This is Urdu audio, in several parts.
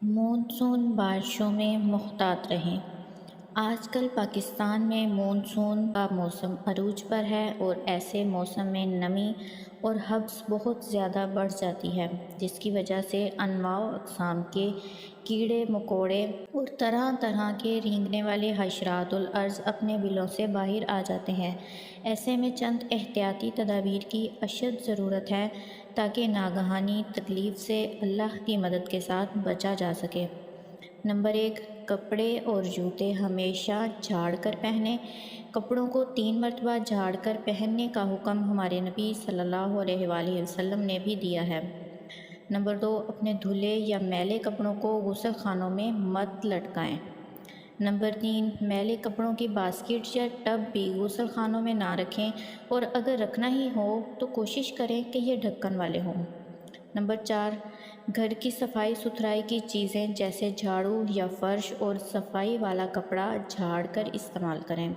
مونسون بارشوں میں محتاط رہیں۔ آج کل پاکستان میں مونسون کا موسم عروج پر ہے اور ایسے موسم میں نمی اور حبس بہت زیادہ بڑھ جاتی ہے، جس کی وجہ سے انواع و اقسام کے کیڑے مکوڑے اور طرح طرح کے رینگنے والے حشرات الارض اپنے بلوں سے باہر آ جاتے ہیں۔ ایسے میں چند احتیاطی تدابیر کی اشد ضرورت ہے تاکہ ناگہانی تکلیف سے اللہ کی مدد کے ساتھ بچا جا سکے۔ نمبر 1، کپڑے اور جوتے ہمیشہ جھاڑ کر پہنیں۔ کپڑوں کو 3 مرتبہ جھاڑ کر پہننے کا حکم ہمارے نبی صلی اللہ علیہ وآلہ وسلم نے بھی دیا ہے۔ نمبر 2، اپنے دھلے یا میلے کپڑوں کو غسل خانوں میں مت لٹکائیں۔ نمبر 3، میلے کپڑوں کی باسکٹ یا ٹب بھی غسل خانوں میں نہ رکھیں، اور اگر رکھنا ہی ہو تو کوشش کریں کہ یہ ڈھکن والے ہوں۔ نمبر 4، گھر کی صفائی ستھرائی کی چیزیں جیسے جھاڑو یا فرش اور صفائی والا کپڑا جھاڑ کر استعمال کریں۔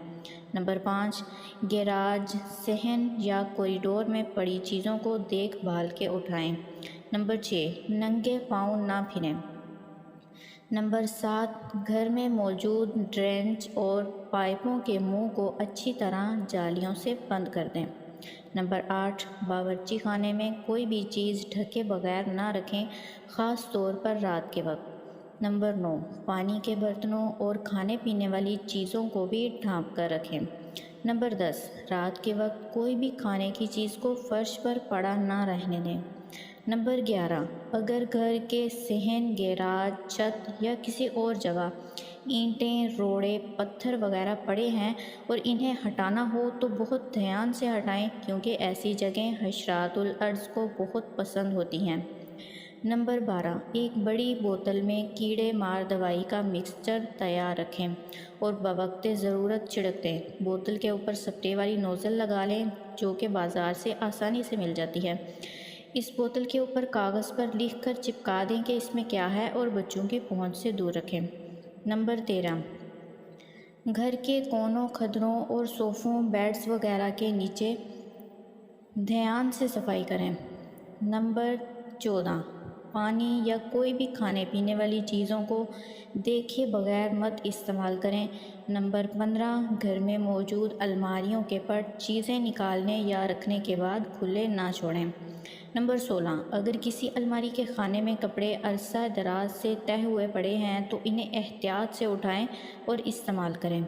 نمبر 5، گیراج، صحن یا کوریڈور میں پڑی چیزوں کو دیکھ بھال کے اٹھائیں۔ نمبر 6، ننگے پاؤں نہ پھریں۔ نمبر 7، گھر میں موجود ڈرینز اور پائپوں کے منہ کو اچھی طرح جالیوں سے بند کر دیں۔ نمبر 8، باورچی خانے میں کوئی بھی چیز ڈھکے بغیر نہ رکھیں، خاص طور پر رات کے وقت۔ نمبر 9، پانی کے برتنوں اور کھانے پینے والی چیزوں کو بھی ڈھانپ کر رکھیں۔ نمبر 10، رات کے وقت کوئی بھی کھانے کی چیز کو فرش پر پڑا نہ رہنے دیں۔ نمبر 11، اگر گھر کے صحن، گیراج، چھت یا کسی اور جگہ اینٹیں، روڑے، پتھر وغیرہ پڑے ہیں اور انہیں ہٹانا ہو تو بہت دھیان سے ہٹائیں، کیونکہ ایسی جگہیں حشرات الارض کو بہت پسند ہوتی ہیں۔ نمبر 12، ایک بڑی بوتل میں کیڑے مار دوائی کا مکسچر تیار رکھیں اور بوقت ضرورت چھڑک دیں۔ بوتل کے اوپر سپرے والی نوزل لگا لیں، جو کہ بازار سے آسانی سے مل جاتی ہے۔ اس بوتل کے اوپر کاغذ پر لکھ کر چپکا دیں کہ اس میں کیا ہے اور بچوں کی پہنچ سے دور رکھیں۔ نمبر 13، گھر کے کونوں، کھدروں اور صوفوں، بیڈز وغیرہ کے نیچے دھیان سے صفائی کریں۔ نمبر 14، پانی یا کوئی بھی کھانے پینے والی چیزوں کو دیکھے بغیر مت استعمال کریں۔ نمبر 15، گھر میں موجود الماریوں کے پٹ چیزیں نکالنے یا رکھنے کے بعد کھلے نہ چھوڑیں۔ نمبر 16، اگر کسی الماری کے خانے میں کپڑے عرصہ دراز سے تہہ ہوئے پڑے ہیں تو انہیں احتیاط سے اٹھائیں اور استعمال کریں۔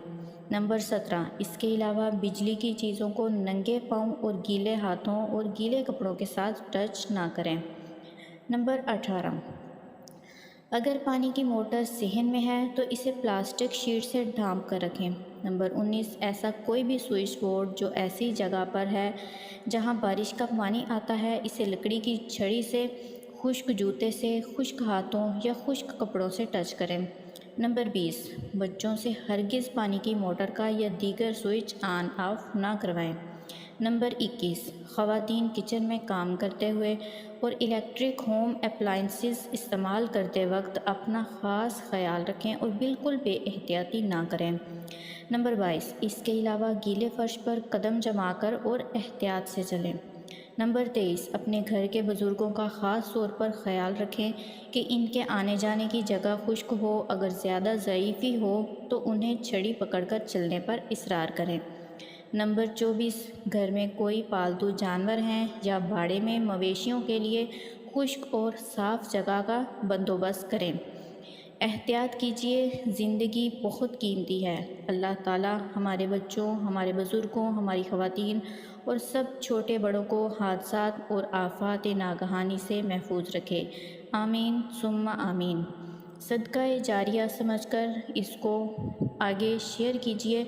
نمبر 17، اس کے علاوہ بجلی کی چیزوں کو ننگے پاؤں اور گیلے ہاتھوں اور گیلے کپڑوں کے ساتھ ٹچ نہ کریں۔ نمبر 18، اگر پانی کی موٹر صحن میں ہے تو اسے پلاسٹک شیٹ سے ڈھانپ کر رکھیں۔ نمبر 19، ایسا کوئی بھی سوئچ بورڈ جو ایسی جگہ پر ہے جہاں بارش کا پانی آتا ہے، اسے لکڑی کی چھڑی سے، خشک جوتے سے، خشک ہاتھوں یا خشک کپڑوں سے ٹچ کریں۔ نمبر 20، بچوں سے ہرگز پانی کی موٹر کا یا دیگر سوئچ آن آف نہ کروائیں۔ نمبر 21، خواتین کچن میں کام کرتے ہوئے اور الیکٹرک ہوم اپلائنسز استعمال کرتے وقت اپنا خاص خیال رکھیں اور بالکل بے احتیاطی نہ کریں۔ نمبر 22، اس کے علاوہ گیلے فرش پر قدم جما کر اور احتیاط سے چلیں۔ نمبر 23، اپنے گھر کے بزرگوں کا خاص طور پر خیال رکھیں کہ ان کے آنے جانے کی جگہ خشک ہو، اگر زیادہ ضعیفی ہو تو انہیں چھڑی پکڑ کر چلنے پر اصرار کریں۔ نمبر 24، گھر میں کوئی پالتو جانور ہیں یا باڑے میں مویشیوں کے لیے خشک اور صاف جگہ کا بندوبست کریں۔ احتیاط کیجیے، زندگی بہت قیمتی ہے۔ اللہ تعالیٰ ہمارے بچوں، ہمارے بزرگوں، ہماری خواتین اور سب چھوٹے بڑوں کو حادثات اور آفات ناگہانی سے محفوظ رکھے۔ آمین ثم آمین۔ صدقہ جاریہ سمجھ کر اس کو آگے شیئر کیجیے۔